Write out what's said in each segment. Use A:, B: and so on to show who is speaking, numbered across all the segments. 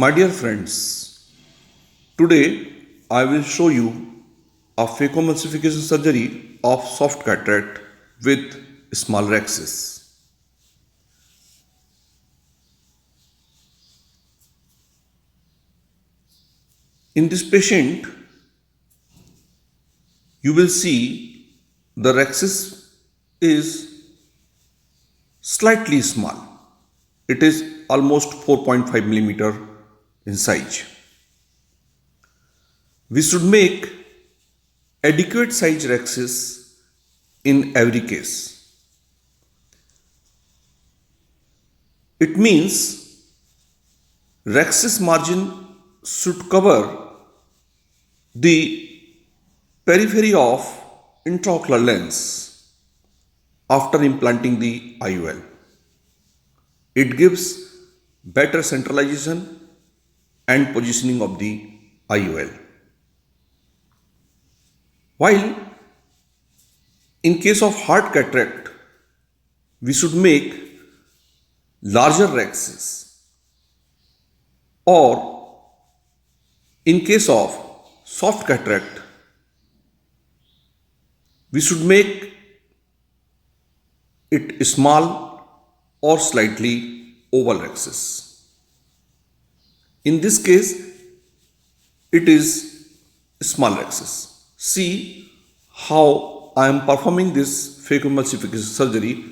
A: My dear friends, today I will show you a phacoemulsification surgery of soft cataract with small rhexis. In this patient, you will see the rhexis is slightly small. It is almost 4.5 millimeter in size. We should make adequate size rhexis in every case. It means rhexis margin should cover the periphery of intraocular lens after implanting the IOL. It gives better centralization and positioning of the IOL. While in case of hard cataract, we should make larger rhexis, or in case of soft cataract, we should make it small or slightly oval rhexis. In this case, it is small rhexis. See how I am performing this phacoemulsification surgery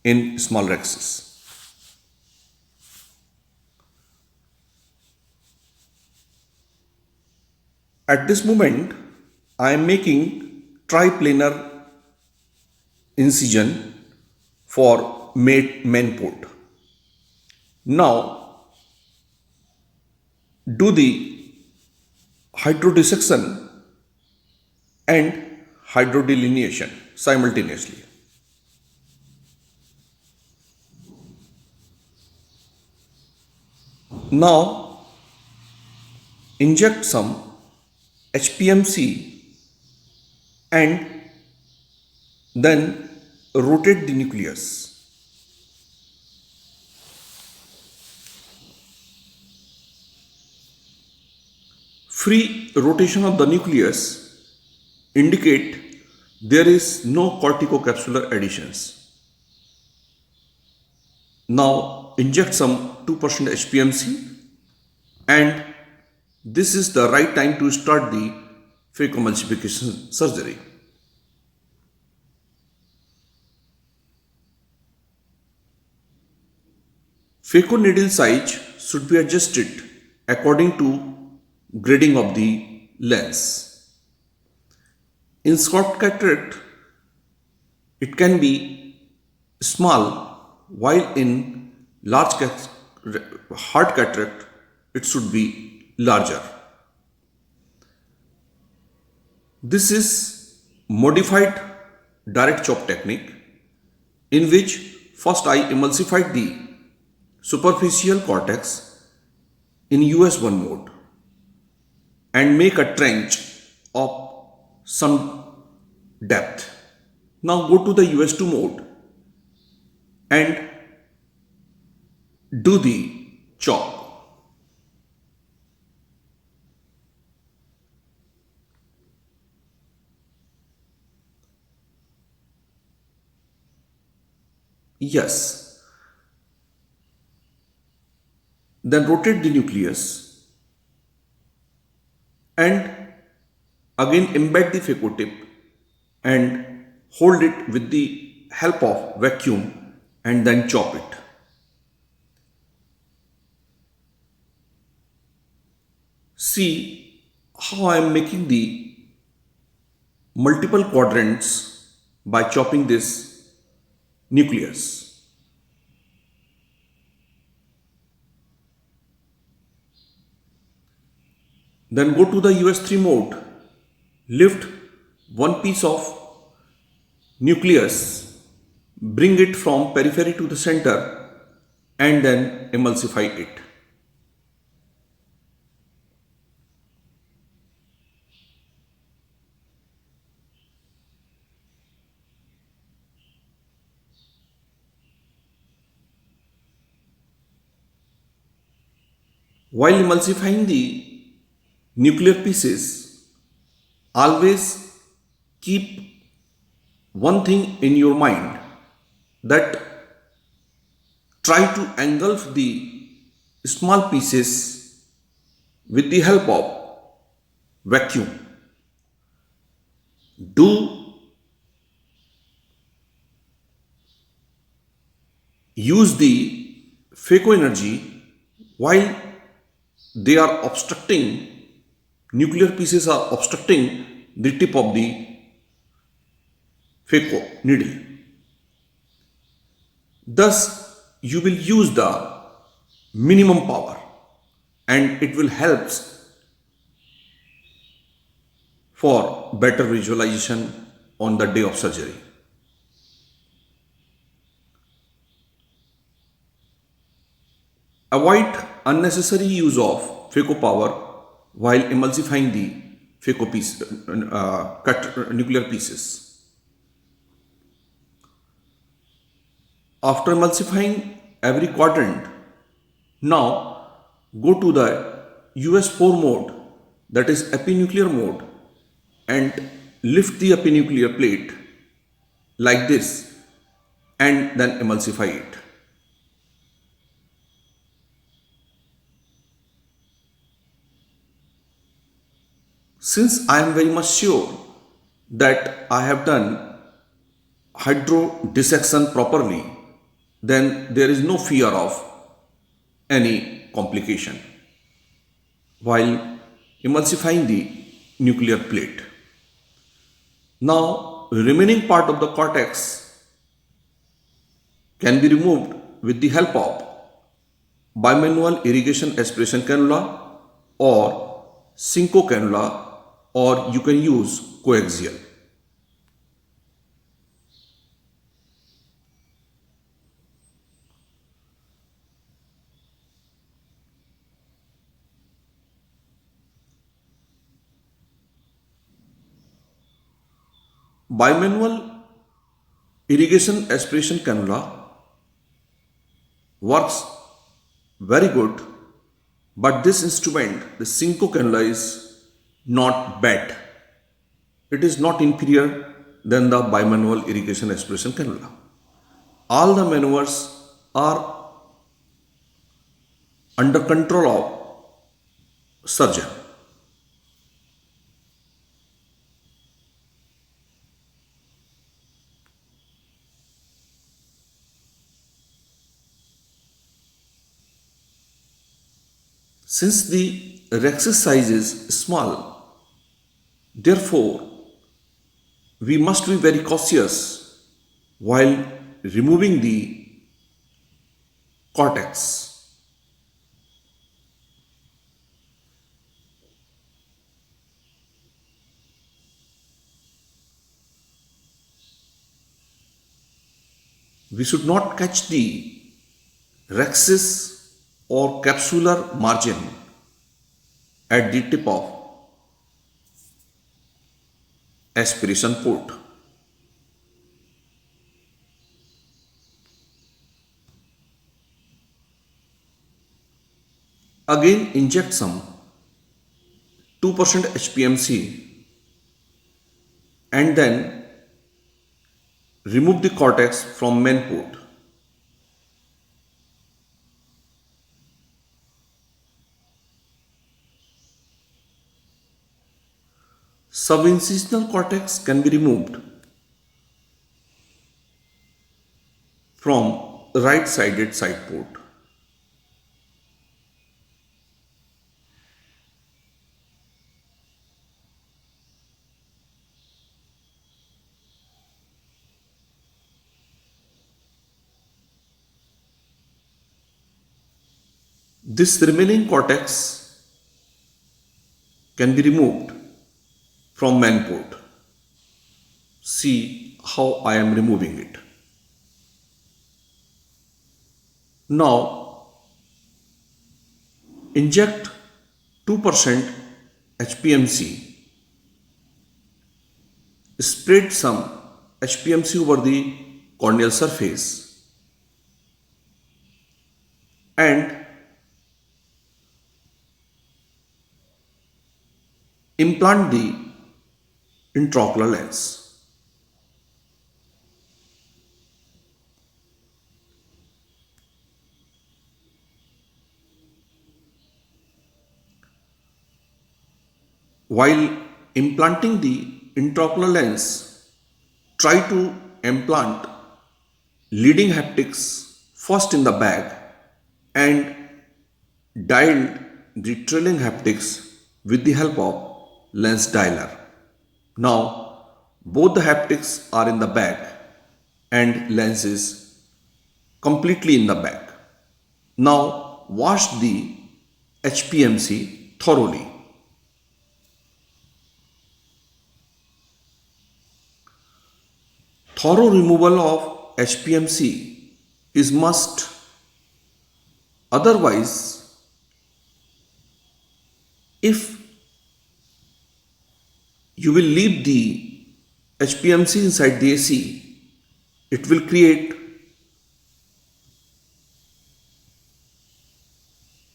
A: in small rhexis. At this moment, I am making triplanar incision for main port. Now, do the hydrodissection and hydrodelineation simultaneously. Now, inject some HPMC and then rotate the nucleus. Free rotation of the nucleus indicate there is no corticocapsular adhesions. Now inject some 2% HPMC, and this is the right time to start the phacoemulsification surgery. Phaco needle size should be adjusted according to grading of the lens. In soft cataract, it can be small, while in hard cataract, it should be larger. This is modified direct chop technique, in which first I emulsified the superficial cortex in US1 mode and make a trench of some depth. Now go to the US2 mode and do the chop. Yes. Then rotate the nucleus and again embed the phaco tip and hold it with the help of vacuum and then chop it. See how I am making the multiple quadrants by chopping this nucleus. Then go to the US3 mode, lift one piece of nucleus, bring it from periphery to the center and then emulsify it. While emulsifying the nuclear pieces, always keep one thing in your mind, that try to engulf the small pieces with the help of vacuum. Do use the phaco energy while they are obstructing, nuclear pieces are obstructing the tip of the phaco needle. Thus, you will use the minimum power and it will help for better visualization on the day of surgery. Avoid unnecessary use of phaco power while emulsifying the cut nuclear pieces. After emulsifying every quadrant, now go to the US4 mode, that is epinuclear mode, and lift the epinuclear plate like this and then emulsify it. Since I am very much sure that I have done hydrodissection properly, then there is no fear of any complication while emulsifying the nuclear plate. Now, remaining part of the cortex can be removed with the help of bimanual irrigation aspiration cannula or synco cannula, or you can use coaxial. Bimanual irrigation aspiration cannula works very good, but this instrument, the synco cannula, is not bad. It is not inferior than the bimanual irrigation aspiration cannula. All the maneuvers are under control of surgeon. Since the rhexis size is small, therefore we must be very cautious while removing the cortex. We should not catch the rhexis or capsular margin at the tip of aspiration port. Again, inject some 2% HPMC and then remove the cortex from main port. Subincisional cortex can be removed from right-sided side port. This remaining cortex can be removed from main port. See how I am removing it. Now inject 2% HPMC. Spread some HPMC over the corneal surface and implant the intraocular lens. While implanting the intraocular lens, try to implant leading haptics first in the bag and dial the trailing haptics with the help of lens dialer. Now both the haptics are in the bag and lens is completely in the bag. Now wash the HPMC thoroughly. Thorough removal of HPMC is must. Otherwise, if you will leave the HPMC inside the AC, it will create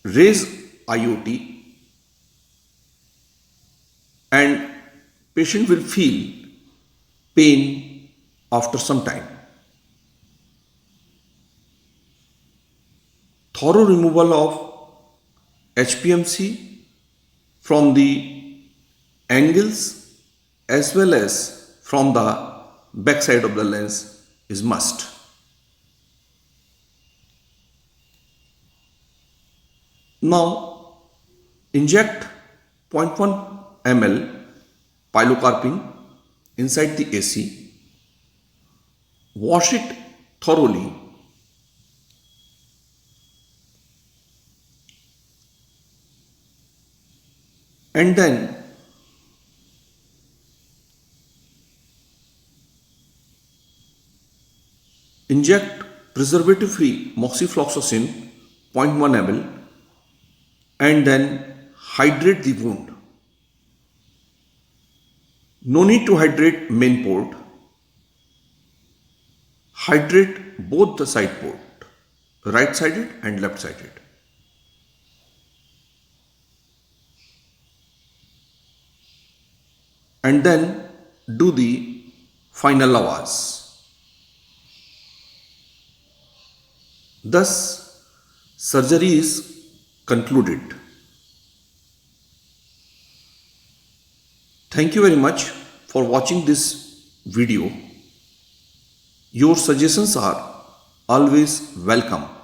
A: raise IOT and patient will feel pain after some time. Thorough removal of HPMC from the angles as well as from the back side of the lens is must. Now inject 0.1 ml pilocarpine inside the AC. Wash it thoroughly and then inject preservative-free moxifloxacin 0.1 ml and then hydrate the wound. No need to hydrate main port. Hydrate both the side port, right sided and left sided. And then do the final lavage. Thus, surgery is concluded. Thank you very much for watching this video. Your suggestions are always welcome.